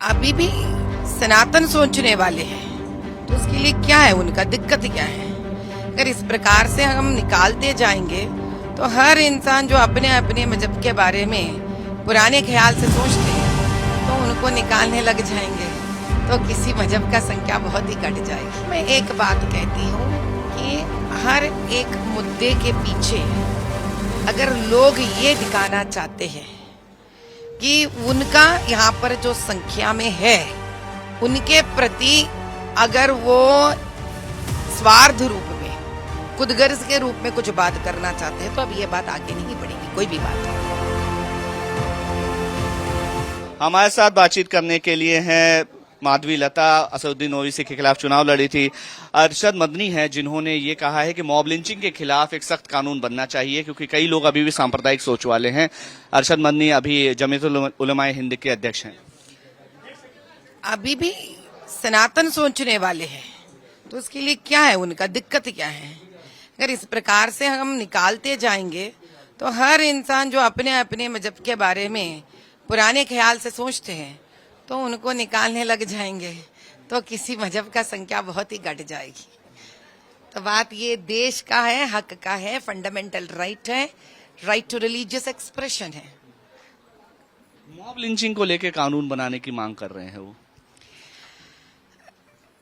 अभी भी सनातन सोचने वाले हैं तो उसके लिए क्या है, उनका दिक्कत क्या है। अगर इस प्रकार से हम निकालते जाएंगे तो हर इंसान जो अपने अपने मजहब के बारे में पुराने ख्याल से सोचते हैं तो उनको निकालने लग जाएंगे तो किसी मजहब का संख्या बहुत ही घट जाएगी। मैं एक बात कहती हूँ कि हर एक मुद्दे के पीछे अगर लोग ये दिखाना चाहते हैं कि उनका यहाँ पर जो संख्या में है उनके प्रति अगर वो स्वार्थ रूप में खुदगर्ज के रूप में कुछ बात करना चाहते हैं तो अब ये बात आगे नहीं बढ़ेगी, कोई भी बात। हमारे साथ बातचीत करने के लिए हैं माधवी लता, असदुद्दीन ओवैसी के खिलाफ चुनाव लड़ी थी। अरशद मदनी है जिन्होंने ये कहा है कि मॉब लिंचिंग के खिलाफ एक सख्त कानून बनना चाहिए क्योंकि कई लोग अभी भी सांप्रदायिक सोच वाले हैं। अरशद मदनी अभी जमीयतुल उलमाए हिंद के अध्यक्ष हैं। अभी भी सनातन सोचने वाले हैं तो उसके लिए क्या है, उनका दिक्कत क्या है। अगर इस प्रकार से हम निकालते जाएंगे तो हर इंसान जो अपने अपने मजहब के बारे में पुराने ख्याल से सोचते हैं तो उनको निकालने लग जाएंगे तो किसी मजहब का संख्या बहुत ही घट जाएगी। तो बात ये देश का है, हक का है, फंडामेंटल राइट है, राइट टू रिलीजियस एक्सप्रेशन है। मॉब लिंचिंग को लेकर कानून बनाने की मांग कर रहे हैं वो।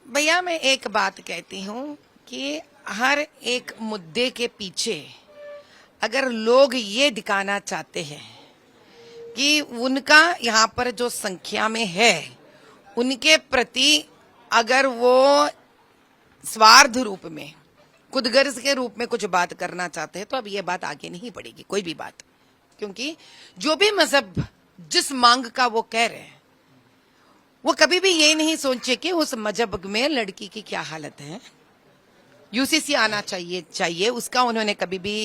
भैया मैं एक बात कहती हूँ कि हर एक मुद्दे के पीछे अगर लोग ये दिखाना चाहते हैं कि उनका यहाँ पर जो संख्या में है उनके प्रति अगर वो स्वार्थ रूप में खुदगर्ज के रूप में कुछ बात करना चाहते हैं तो अब ये बात आगे नहीं बढ़ेगी, कोई भी बात। क्योंकि जो भी मजहब जिस मांग का वो कह रहे हैं वो कभी भी ये नहीं सोचे कि उस मजहब में लड़की की क्या हालत है, यूसीसी आना चाहिए उसका उन्होंने कभी भी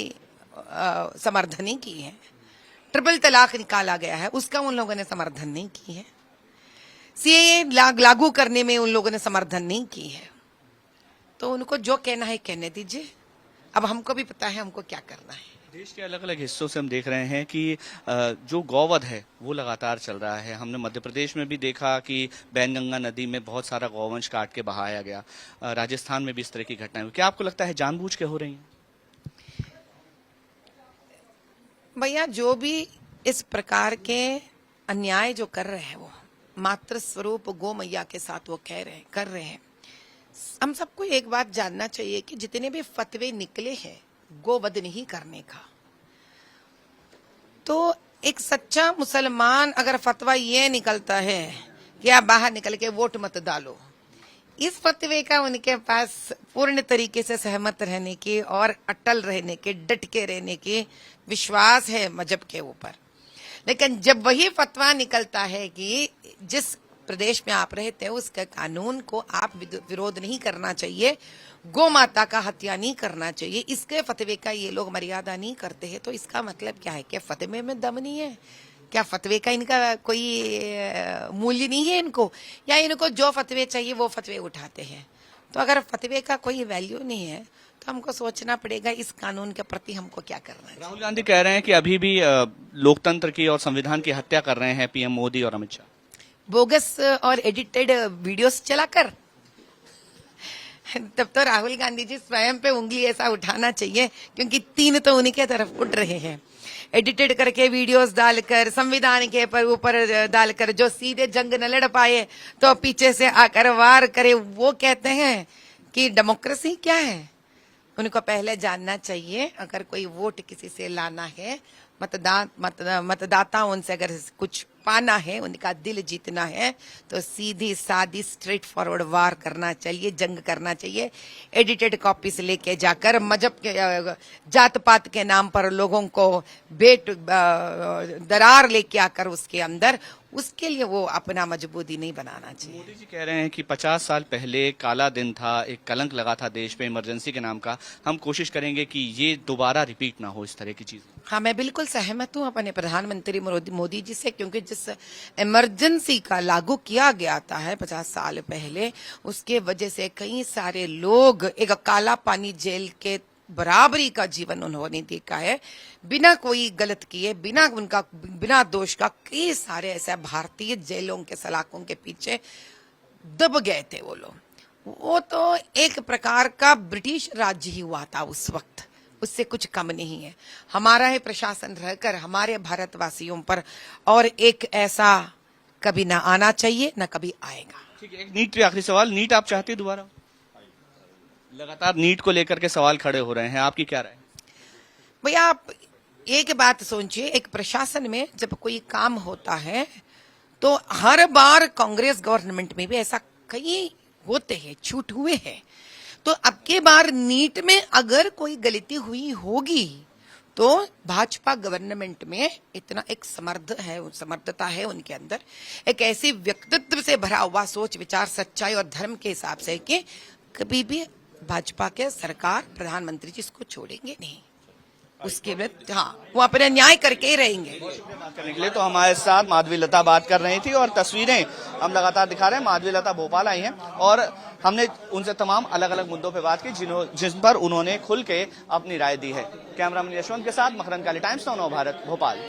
समर्थन नहीं की है। ट्रिपल तलाक निकाला गया है उसका उन लोगों ने समर्थन नहीं की है। सीएए लागू करने में उन लोगों ने समर्थन नहीं की है। तो उनको जो कहना है कहने दीजिए, अब हमको भी पता है हमको क्या करना है। देश के अलग अलग हिस्सों से हम देख रहे हैं कि जो गौवध है वो लगातार चल रहा है। हमने मध्य प्रदेश में भी देखा कि बैनगंगा नदी में बहुत सारा गौवंश काट के बहाया गया। राजस्थान में भी इस तरह की घटनाएं हुई। क्या आपको लगता है जानबूझ के हो रही हैं? भैया जो भी इस प्रकार के अन्याय जो कर रहे हैं वो मातृ स्वरूप गौ मैया के साथ वो कर रहे हैं। हम सबको एक बात जानना चाहिए कि जितने भी फतवे निकले हैं गोवध नहीं करने का, तो एक सच्चा मुसलमान अगर फतवा ये निकलता है कि आप बाहर निकल के वोट मत डालो, इस फतवे का उनके पास पूर्ण तरीके से सहमत रहने के और अटल रहने के, डट के रहने के विश्वास है मजहब के ऊपर। लेकिन जब वही फतवा निकलता है कि जिस प्रदेश में आप रहते हैं उसके कानून को आप विरोध नहीं करना चाहिए, गौ माता का हत्या नहीं करना चाहिए, इसके फतवे का ये लोग मर्यादा नहीं करते हैं, तो इसका मतलब क्या है? क्या फतवे में दम नहीं है? क्या फतवे का इनका कोई मूल्य नहीं है इनको, या इनको जो फतवे चाहिए वो फतवे उठाते हैं? तो अगर फतवे का कोई वैल्यू नहीं है तो हमको सोचना पड़ेगा इस कानून के प्रति हमको क्या करना है। राहुल गांधी कह रहे हैं कि अभी भी लोकतंत्र की और संविधान की हत्या कर रहे हैं पीएम मोदी और अमित शाह। बोगस और एडिटेड वीडियोस चलाकर तब तो राहुल गांधी जी स्वयं पे उंगली ऐसा उठाना चाहिए, क्योंकि तीन तो उन्हीं के तरफ उठ रहे हैं। एडिटेड करके वीडियोस डालकर संविधान के ऊपर डालकर जो सीधे जंग न लड़ पाए तो पीछे से आकर वार करे, वो कहते हैं कि डेमोक्रेसी क्या है? उनको पहले जानना चाहिए अगर कोई वोट किसी से लाना है, मतदाताओं से अगर कुछ पाना है, उनका दिल जीतना है, तो सीधी सादी स्ट्रेट फॉरवर्ड वार करना चाहिए, जंग करना चाहिए। एडिटेड कॉपीज लेके जाकर मजहब के जात पात के नाम पर लोगों को दरार लेके आकर उसके अंदर, उसके लिए वो अपना मजबूती नहीं बनाना चाहिए। मोदी जी कह रहे हैं कि 50 साल पहले काला दिन था, एक कलंक लगा था देश पे इमरजेंसी के नाम का। हम कोशिश करेंगे कि ये दोबारा रिपीट ना हो इस तरह की चीज। हाँ, मैं बिल्कुल सहमत हूँ अपने प्रधानमंत्री मोदी जी से, क्योंकि जिस इमरजेंसी का लागू किया गया था है 50 साल पहले, उसके वजह से कई सारे लोग एक काला पानी जेल के बराबरी का जीवन उन्होंने देखा है, बिना कोई गलत किए, बिना दोष का। कई सारे ऐसे भारतीय जेलों के सलाखों के पीछे दब गए थे वो लोग। वो तो एक प्रकार का ब्रिटिश राज्य ही हुआ था उस वक्त, उससे कुछ कम नहीं है। हमारा ही प्रशासन रहकर हमारे भारतवासियों पर और एक ऐसा कभी ना आना चाहिए, ना कभी आएगा। ठीक है, एक नीट पे आखिरी सवाल, नीट आप चाहते हैं दोबारा? लगातार नीट को लेकर के सवाल खड़े हो रहे हैं, आपकी क्या राय? भैया आप एक बात सोचिए, एक प्रशासन में जब कोई काम होता है तो हर बार कांग्रेस गवर्नमेंट में भी ऐसा कई होते हैं, छूट हुए हैं। तो अब के बार नीट में अगर कोई गलती हुई होगी तो भाजपा गवर्नमेंट में इतना एक समर्थता है उनके अंदर, एक ऐसी व्यक्तित्व से भरा हुआ सोच विचार, सच्चाई और धर्म के हिसाब से कि कभी भी भाजपा के सरकार प्रधानमंत्री जी इसको छोड़ेंगे नहीं। उसके बाद वो अपने न्याय करके ही रहेंगे। बात करने के लिए तो हमारे साथ माधवीलता बात कर रही थी और तस्वीरें हम लगातार दिखा रहे हैं। माधवीलता भोपाल आई हैं और हमने उनसे तमाम अलग अलग मुद्दों पे बात की जिन पर उन्होंने खुल के अपनी राय दी है। कैमरामैन यशवंत के साथ मकरंद काली, टाइम्स नाउ नव भारत, भोपाल।